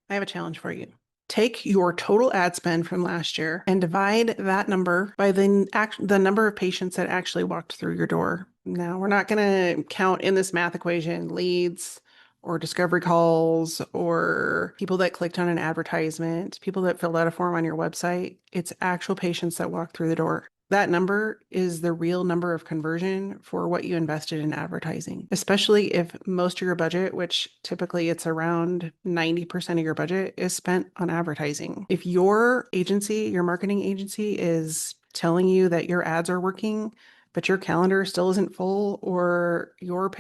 I have a challenge for you. Take your total ad spend from last year and divide that number by the number of patients that actually walked through your door. Now, we're not going to count in this math equation leads or discovery calls or people that clicked on an advertisement, people that filled out a form on your website. It's actual patients that walked through the door. That number is the real number of conversion for what you invested in advertising, especially if most of your budget, which typically it's around 90% of your budget, is spent on advertising. If your agency, your marketing agency, is telling you that your ads are working, but your calendar still isn't full, or your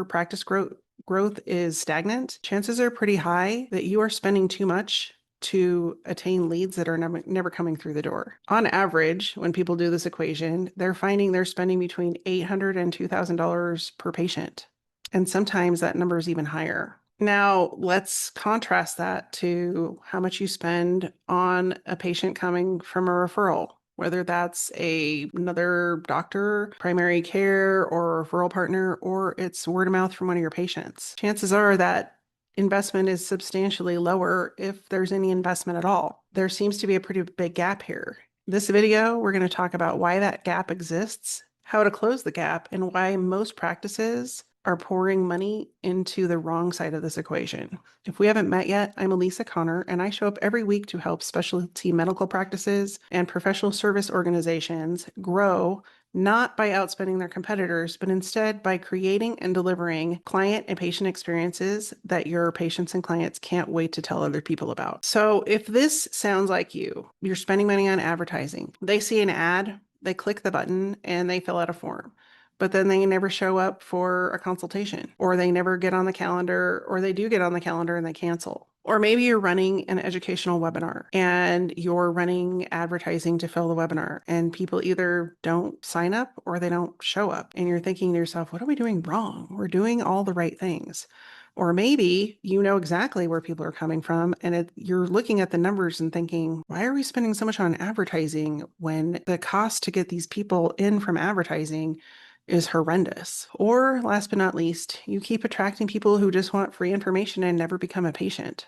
practice growth is stagnant, chances are pretty high that you are spending too much to attain leads that are never coming through the door. On average, when people do this equation, they're finding they're spending between $800 and $2,000 per patient. And sometimes that number is even higher. Now, let's contrast that to how much you spend on a patient coming from a referral, whether that's another doctor, primary care, or referral partner, or it's word of mouth from one of your patients. Chances are that investment is substantially lower if there's any investment at all. There seems to be a pretty big gap here. This video, we're going to talk about why that gap exists, how to close the gap, and why most practices are pouring money into the wrong side of this equation. If we haven't met yet, I'm Alisa Conner, and I show up every week to help specialty medical practices and professional service organizations grow, not by outspending their competitors, but instead by creating and delivering client and patient experiences that your patients and clients can't wait to tell other people about. So if this sounds like you're spending money on advertising, they see an ad, they click the button, and they fill out a form, but then they never show up for a consultation, or they never get on the calendar, or they do get on the calendar and they cancel. Or maybe you're running an educational webinar and you're running advertising to fill the webinar, and people either don't sign up or they don't show up. And you're thinking to yourself, what are we doing wrong? We're doing all the right things. Or maybe you know exactly where people are coming from, and you're looking at the numbers and thinking, why are we spending so much on advertising when the cost to get these people in from advertising is horrendous? Or last but not least, you keep attracting people who just want free information and never become a patient.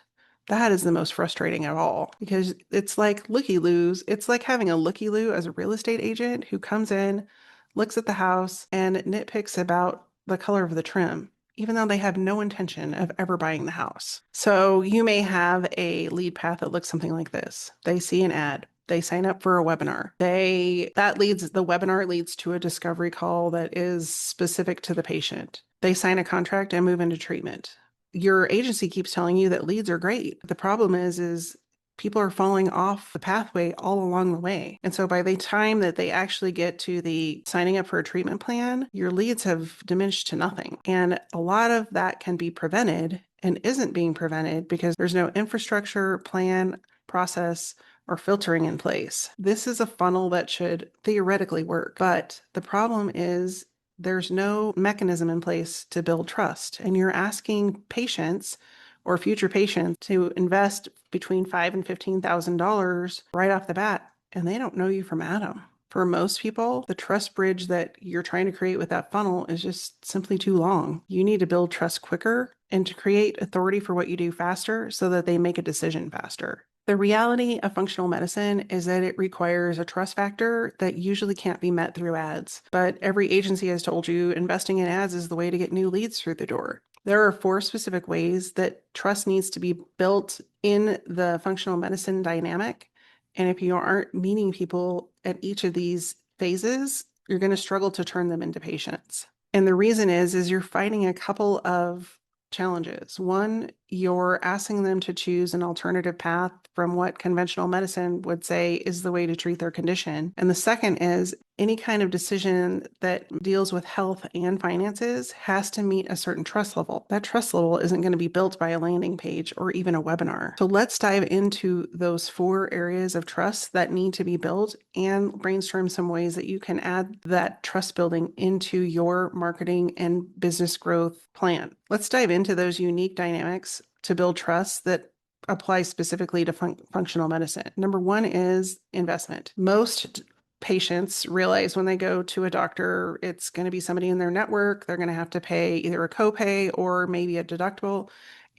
That is the most frustrating of all, because it's like looky-loos. It's like having a looky-loo as a real estate agent who comes in, looks at the house, and nitpicks about the color of the trim, even though they have no intention of ever buying the house. So you may have a lead path that looks something like this. They see an ad. They sign up for a webinar. The webinar leads to a discovery call that is specific to the patient. They sign a contract and move into treatment. Your agency keeps telling you that leads are great. The problem is people are falling off the pathway all along the way. And so by the time that they actually get to the signing up for a treatment plan, your leads have diminished to nothing. And a lot of that can be prevented and isn't being prevented because there's no infrastructure, plan, process, or filtering in place. This is a funnel that should theoretically work, but the problem is there's no mechanism in place to build trust. And you're asking patients or future patients to invest between $5,000 and $15,000 right off the bat, and they don't know you from Adam. For most people, the trust bridge that you're trying to create with that funnel is just simply too long. You need to build trust quicker and to create authority for what you do faster so that they make a decision faster. The reality of functional medicine is that it requires a trust factor that usually can't be met through ads. But every agency has told you investing in ads is the way to get new leads through the door. There are 4 specific ways that trust needs to be built in the functional medicine dynamic. And if you aren't meeting people at each of these phases, you're going to struggle to turn them into patients. And the reason is you're fighting a couple of challenges. One, you're asking them to choose an alternative path from what conventional medicine would say is the way to treat their condition. And the second is any kind of decision that deals with health and finances has to meet a certain trust level. That trust level isn't going to be built by a landing page or even a webinar. So let's dive into those 4 areas of trust that need to be built and brainstorm some ways that you can add that trust building into your marketing and business growth plan. Let's dive into those unique dynamics to build trust that apply specifically to functional medicine. Number 1 is investment. Most patients realize when they go to a doctor, it's going to be somebody in their network. They're going to have to pay either a copay or maybe a deductible.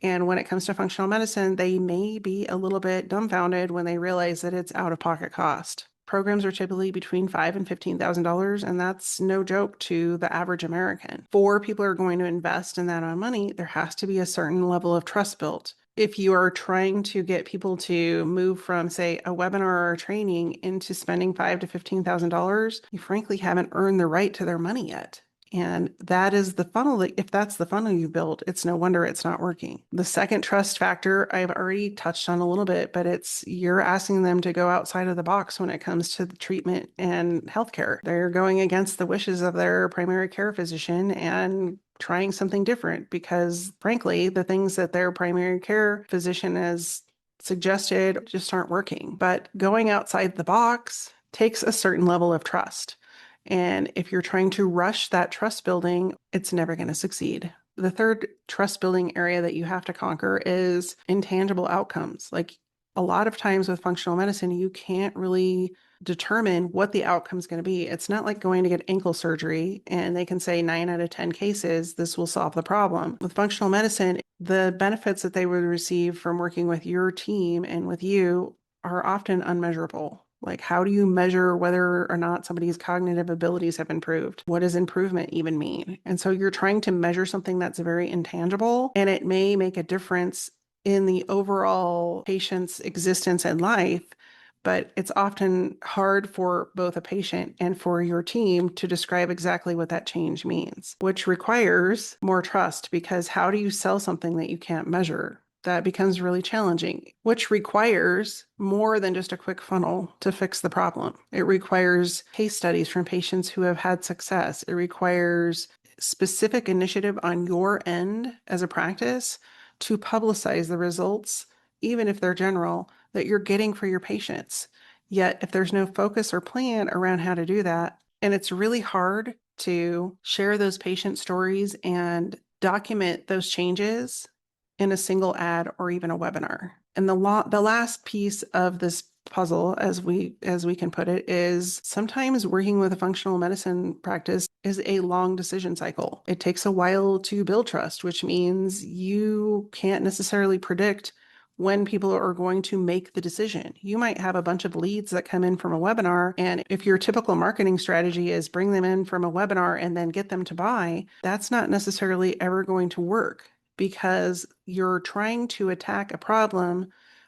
And when it comes to functional medicine, they may be a little bit dumbfounded when they realize that it's out-of-pocket cost. Programs are typically between $5,000 and $15,000, and that's no joke to the average American. Before people are going to invest in that amount of money, there has to be a certain level of trust built. If you are trying to get people to move from, say, a webinar or a training into spending $5,000 to $15,000, you frankly haven't earned the right to their money yet. And that is the funnel. If that's the funnel you built, it's no wonder it's not working. The second trust factor I've already touched on a little bit, but it's you're asking them to go outside of the box when it comes to the treatment and healthcare. They're going against the wishes of their primary care physician and trying something different because, frankly, the things that their primary care physician has suggested just aren't working. But going outside the box takes a certain level of trust. And if you're trying to rush that trust building, it's never going to succeed. The third trust building area that you have to conquer is intangible outcomes. Like a lot of times with functional medicine, you can't really determine what the outcome is going to be. It's not like going to get ankle surgery and they can say 9 out of 10 cases, this will solve the problem. With functional medicine, the benefits that they would receive from working with your team and with you are often unmeasurable. Like, how do you measure whether or not somebody's cognitive abilities have improved? What does improvement even mean? And so you're trying to measure something that's very intangible, and it may make a difference in the overall patient's existence and life, but it's often hard for both a patient and for your team to describe exactly what that change means, which requires more trust because how do you sell something that you can't measure? That becomes really challenging, which requires more than just a quick funnel to fix the problem. It requires case studies from patients who have had success. It requires specific initiative on your end as a practice to publicize the results, even if they're general, that you're getting for your patients. Yet, if there's no focus or plan around how to do that, and it's really hard to share those patient stories and document those changes in a single ad or even a webinar. And the last piece of this puzzle, as we can put it, is sometimes working with a functional medicine practice is a long decision cycle. It takes a while to build trust, which means you can't necessarily predict when people are going to make the decision. You might have a bunch of leads that come in from a webinar, and if your typical marketing strategy is bring them in from a webinar and then get them to buy, that's not necessarily ever going to work because you're trying to attack a problem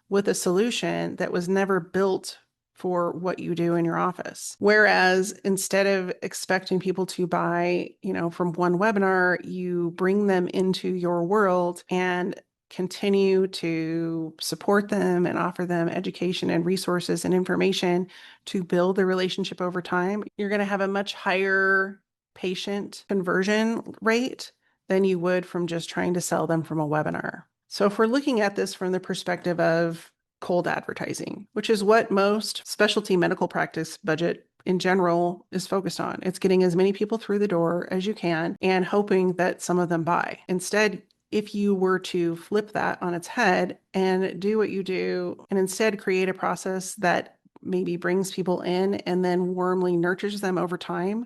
with a solution that was never built for what you do in your office. Whereas instead of expecting people to buy, from one webinar, you bring them into your world and continue to support them and offer them education and resources and information to build the relationship over time. You're going to have a much higher patient conversion rate than you would from just trying to sell them from a webinar. So if we're looking at this from the perspective of cold advertising, which is what most specialty medical practice budget in general is focused on. It's getting as many people through the door as you can and hoping that some of them buy. Instead, if you were to flip that on its head and do what you do and instead create a process that maybe brings people in and then warmly nurtures them over time,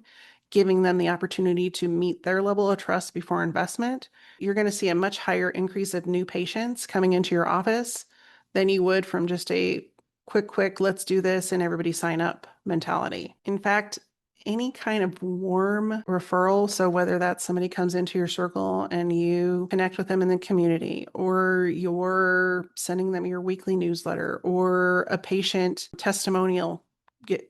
giving them the opportunity to meet their level of trust before investment, you're going to see a much higher increase of new patients coming into your office than you would from just a quick, let's do this and everybody sign up mentality. In fact, any kind of warm referral, so whether that's somebody comes into your circle and you connect with them in the community, or you're sending them your weekly newsletter, or a patient testimonial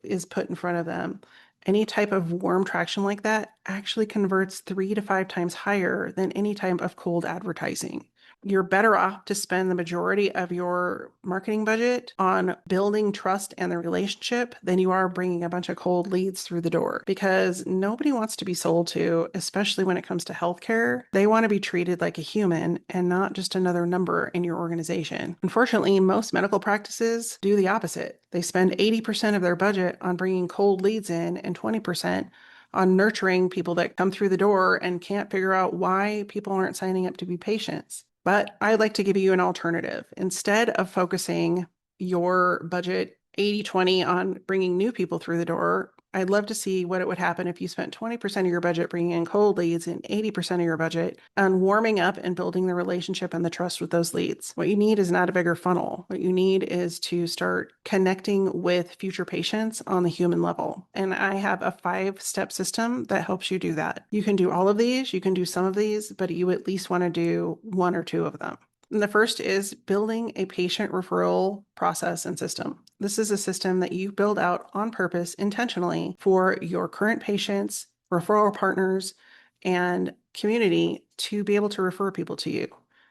is put in front of them, any type of warm traction like that actually converts 3 to 5 times higher than any type of cold advertising. You're better off to spend the majority of your marketing budget on building trust and the relationship than you are bringing a bunch of cold leads through the door, because nobody wants to be sold to, especially when it comes to healthcare. They want to be treated like a human and not just another number in your organization. Unfortunately, most medical practices do the opposite. They spend 80% of their budget on bringing cold leads in and 20% on nurturing people that come through the door and can't figure out why people aren't signing up to be patients. But I'd like to give you an alternative. Instead of focusing your budget 80-20 on bringing new people through the door, I'd love to see what it would happen if you spent 20% of your budget bringing in cold leads and 80% of your budget on warming up and building the relationship and the trust with those leads. What you need is not a bigger funnel. What you need is to start connecting with future patients on the human level. And I have a 5-step system that helps you do that. You can do all of these, you can do some of these, but you at least want to do 1 or 2 of them. And the first is building a patient referral process and system. This is a system that you build out on purpose intentionally for your current patients, referral partners, and community to be able to refer people to you.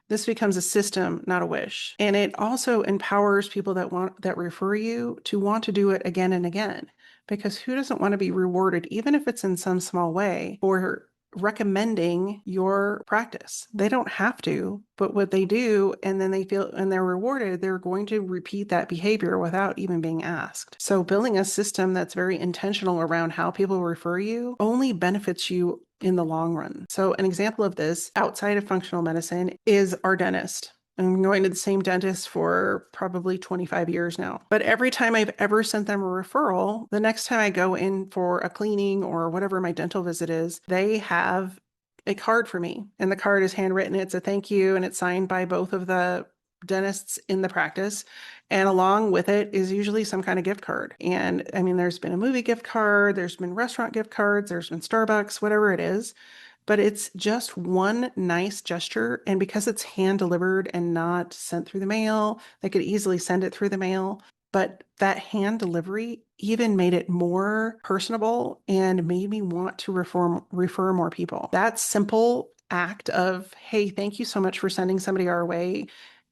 This becomes a system, not a wish. And it also empowers people that refer you to want to do it again and again. Because who doesn't want to be rewarded, even if it's in some small way, for recommending your practice? They don't have to, but what they do, and then they feel and they're rewarded, they're going to repeat that behavior without even being asked. So building a system that's very intentional around how people refer you only benefits you in the long run. So an example of this outside of functional medicine is our dentist. I'm going to the same dentist for probably 25 years now. But every time I've ever sent them a referral, the next time I go in for a cleaning or whatever my dental visit is, they have a card for me. And the card is handwritten. It's a thank you, and it's signed by both of the dentists in the practice. And along with it is usually some kind of gift card. And I mean, there's been a movie gift card, there's been restaurant gift cards, there's been Starbucks, whatever it is. But it's just one nice gesture. And because it's hand delivered and not sent through the mail, they could easily send it through the mail. But that hand delivery even made it more personable and made me want to refer more people. That simple act of, hey, thank you so much for sending somebody our way.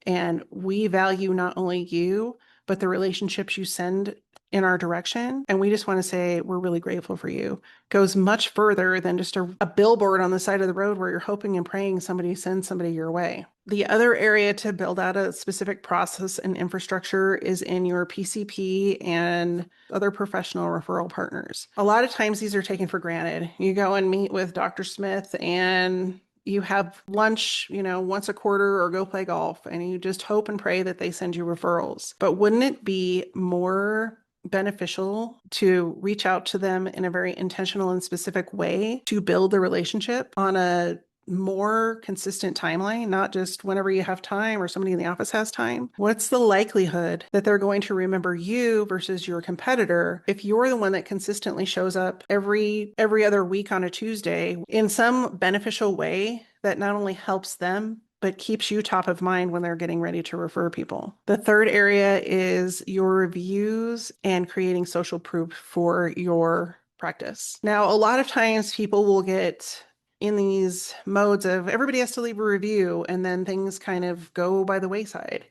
And we value not only you, but the relationships you send in our direction. And we just want to say we're really grateful for you. Goes much further than just a billboard on the side of the road where you're hoping and praying somebody sends somebody your way. The other area to build out a specific process and infrastructure is in your PCP and other professional referral partners. A lot of times these are taken for granted. You go and meet with Dr. Smith and you have lunch, once a quarter or go play golf, and you just hope and pray that they send you referrals. But wouldn't it be more beneficial to reach out to them in a very intentional and specific way to build the relationship on a more consistent timeline, not just whenever you have time or somebody in the office has time? What's the likelihood that they're going to remember you versus your competitor if you're the one that consistently shows up every other week on a Tuesday in some beneficial way that not only helps them, but keeps you top of mind when they're getting ready to refer people? The third area is your reviews and creating social proof for your practice. Now, a lot of times people will get in these modes of everybody has to leave a review, and then things kind of go by the wayside.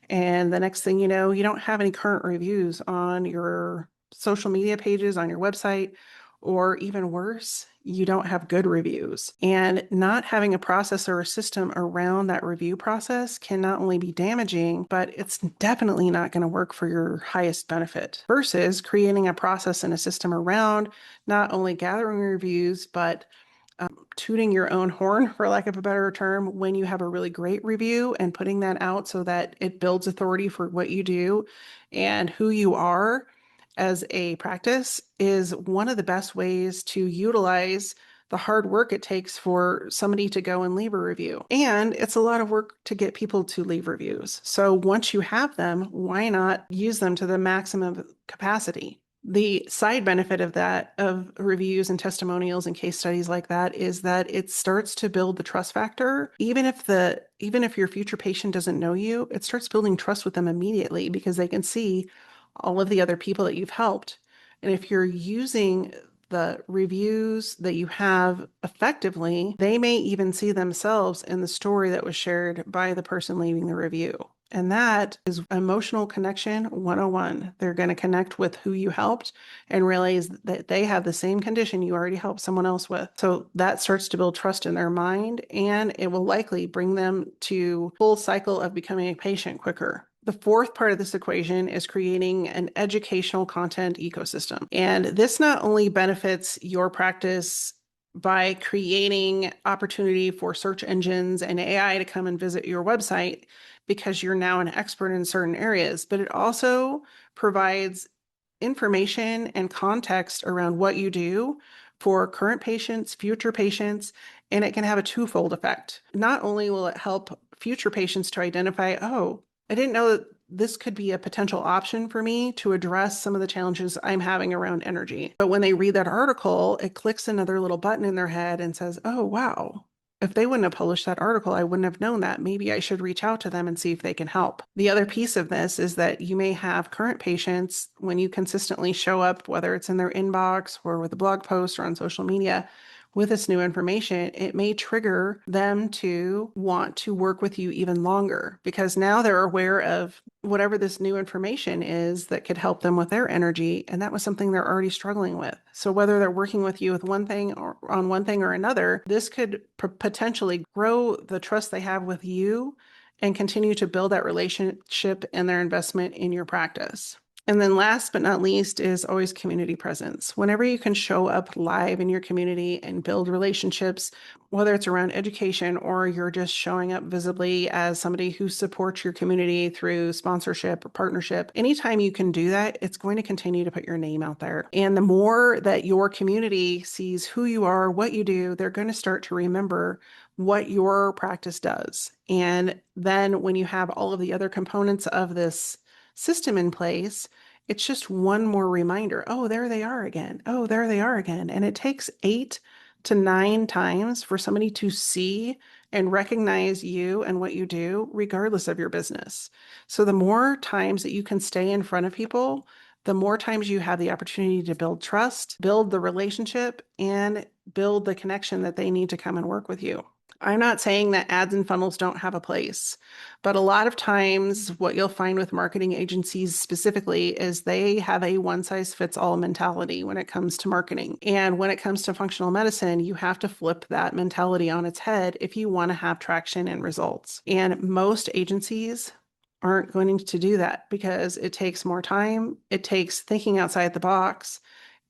And the next thing you know, you don't have any current reviews on your social media pages, on your website, or even worse, you don't have good reviews. And not having a process or a system around that review process can not only be damaging, but it's definitely not going to work for your highest benefit versus creating a process and a system around not only gathering reviews, but tooting your own horn, for lack of a better term, when you have a really great review and putting that out so that it builds authority for what you do and who you are as a practice is one of the best ways to utilize the hard work it takes for somebody to go and leave a review. And it's a lot of work to get people to leave reviews. So once you have them, why not use them to the maximum capacity? The side benefit of that, of reviews and testimonials and case studies like that, is that it starts to build the trust factor. Even if your future patient doesn't know you, it starts building trust with them immediately because they can see all of the other people that you've helped. And if you're using the reviews that you have effectively, they may even see themselves in the story that was shared by the person leaving the review. And that is emotional connection 101. They're going to connect with who you helped and realize that they have the same condition you already helped someone else with. So that starts to build trust in their mind, and it will likely bring them to full cycle of becoming a patient quicker. The fourth part of this equation is creating an educational content ecosystem. And this not only benefits your practice by creating opportunity for search engines and AI to come and visit your website because you're now an expert in certain areas, but it also provides information and context around what you do for current patients, future patients, and it can have a twofold effect. Not only will it help future patients to identify, oh, I didn't know that this could be a potential option for me to address some of the challenges I'm having around energy. But when they read that article, it clicks another little button in their head and says, oh, wow, if they wouldn't have published that article, I wouldn't have known that. Maybe I should reach out to them and see if they can help. The other piece of this is that you may have current patients, when you consistently show up, whether it's in their inbox or with a blog post or on social media, with this new information, it may trigger them to want to work with you even longer because now they're aware of whatever this new information is that could help them with their energy. And that was something they're already struggling with. So whether they're working with you with one thing or on one thing or another, this could potentially grow the trust they have with you and continue to build that relationship and their investment in your practice. And then last but not least is always community presence. Whenever you can show up live in your community and build relationships, whether it's around education or you're just showing up visibly as somebody who supports your community through sponsorship or partnership, anytime you can do that, it's going to continue to put your name out there. And the more that your community sees who you are, what you do, they're going to start to remember what your practice does. And then when you have all of the other components of this system in place, it's just one more reminder. Oh, there they are again. Oh, there they are again. And it takes 8 to 9 times for somebody to see and recognize you and what you do, regardless of your business. So the more times that you can stay in front of people, the more times you have the opportunity to build trust, build the relationship, and build the connection that they need to come and work with you. I'm not saying that ads and funnels don't have a place, but a lot of times what you'll find with marketing agencies specifically is they have a one size fits all mentality when it comes to marketing. And when it comes to functional medicine, you have to flip that mentality on its head if you want to have traction and results. And most agencies aren't going to do that because it takes more time, it takes thinking outside the box,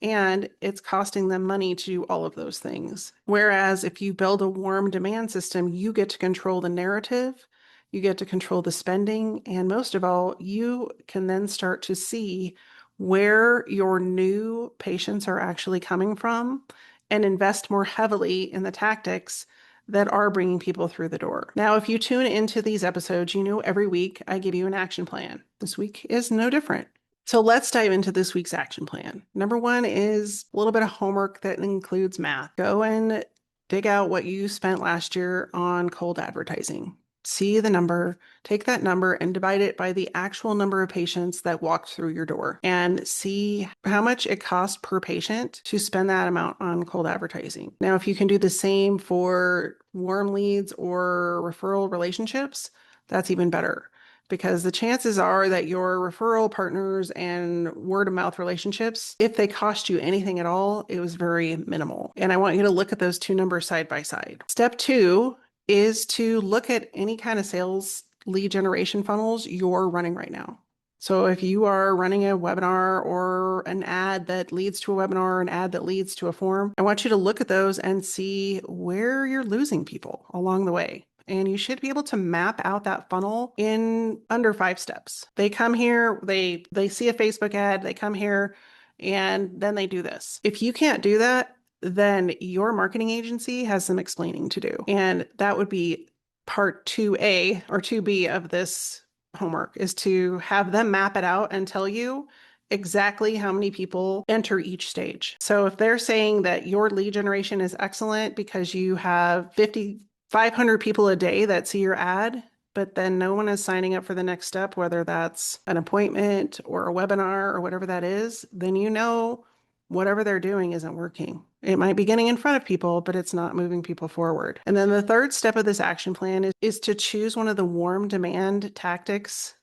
and it's costing them money to do all of those things. Whereas if you build a warm demand system, you get to control the narrative, you get to control the spending, and most of all, you can then start to see where your new patients are actually coming from and invest more heavily in the tactics that are bringing people through the door. Now, if you tune into these episodes, you know every week I give you an action plan. This week is no different. So let's dive into this week's action plan. Number 1 is a little bit of homework that includes math. Go and dig out what you spent last year on cold advertising. See the number, take that number and divide it by the actual number of patients that walked through your door and see how much it costs per patient to spend that amount on cold advertising. Now, if you can do the same for warm leads or referral relationships, that's even better, because the chances are that your referral partners and word of mouth relationships, if they cost you anything at all, it was very minimal. And I want you to look at those two numbers side by side. Step 2 is to look at any kind of sales lead generation funnels you're running right now. So if you are running a webinar or an ad that leads to a webinar, an ad that leads to a form, I want you to look at those and see where you're losing people along the way. And you should be able to map out that funnel in under 5 steps. They come here, they see a Facebook ad, they come here, and then they do this. If you can't do that, then your marketing agency has some explaining to do. And that would be part 2A or 2B of this homework, is to have them map it out and tell you exactly how many people enter each stage. So if they're saying that your lead generation is excellent because you have 500 people a day that see your ad, but then no one is signing up for the next step, whether that's an appointment or a webinar or whatever that is, then you know whatever they're doing isn't working. It might be getting in front of people, but it's not moving people forward. And then the third step of this action plan is to choose one of the warm demand tactics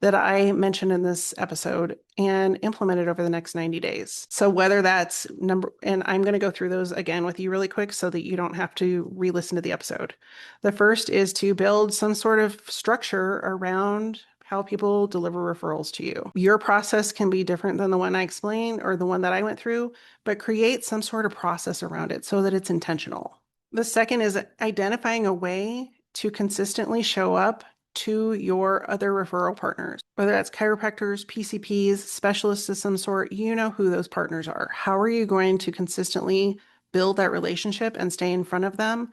that I mentioned in this episode and implement it over the next 90 days. So whether that's and I'm going to go through those again with you really quick so that you don't have to re-listen to the episode. The first is to build some sort of structure around how people deliver referrals to you. Your process can be different than the one I explained or the one that I went through, but create some sort of process around it so that it's intentional. The second is identifying a way to consistently show up to your other referral partners, whether that's chiropractors, PCPs, specialists of some sort. You know who those partners are. How are you going to consistently build that relationship and stay in front of them?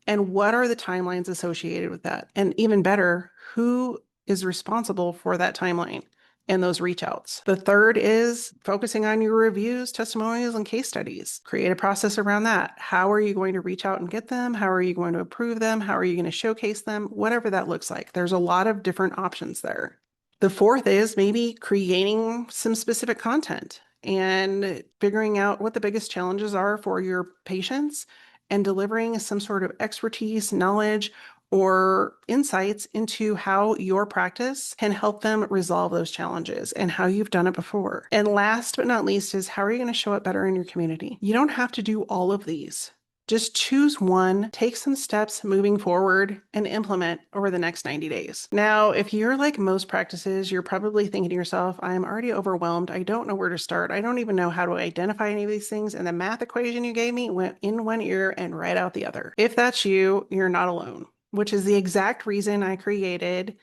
And what are the timelines associated with that? And even better, who is responsible for that timeline and those reach outs? The third is focusing on your reviews, testimonials, and case studies. Create a process around that. How are you going to reach out and get them? How are you going to approve them? How are you going to showcase them? Whatever that looks like. There's a lot of different options there. The fourth is maybe creating some specific content and figuring out what the biggest challenges are for your patients and delivering some sort of expertise, knowledge, or insights into how your practice can help them resolve those challenges and how you've done it before. And last but not least is how are you going to show up better in your community? You don't have to do all of these. Just choose one, take some steps moving forward, and implement over the next 90 days. Now, if you're like most practices, you're probably thinking to yourself, I'm already overwhelmed. I don't know where to start. I don't even know how to identify any of these things. And the math equation you gave me went in one ear and right out the other. If that's you, you're not alone, which is the exact reason I created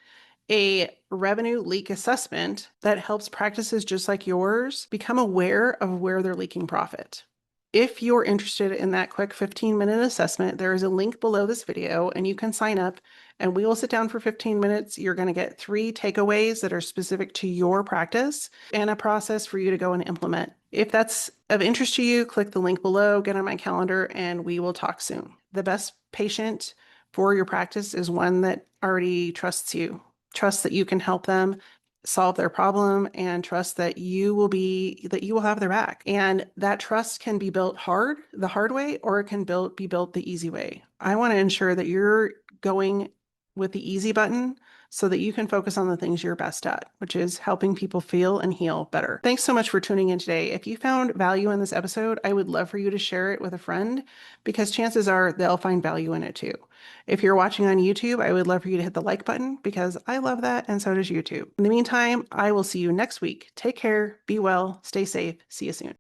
a revenue leak assessment that helps practices just like yours become aware of where they're leaking profit. If you're interested in that quick 15-minute assessment, there is a link below this video and you can sign up and we will sit down for 15 minutes. You're going to get 3 takeaways that are specific to your practice and a process for you to go and implement. If that's of interest to you, click the link below, get on my calendar, and we will talk soon. The best patient for your practice is one that already trusts you, trusts that you can help them solve their problem, and trust that you will have their back. And that trust can be built the hard way, or it can be built the easy way. I want to ensure that you're going with the easy button so that you can focus on the things you're best at, which is helping people feel and heal better. Thanks so much for tuning in today. If you found value in this episode, I would love for you to share it with a friend because chances are they'll find value in it too. If you're watching on YouTube, I would love for you to hit the like button because I love that and so does YouTube. In the meantime, I will see you next week. Take care, be well, stay safe. See you soon.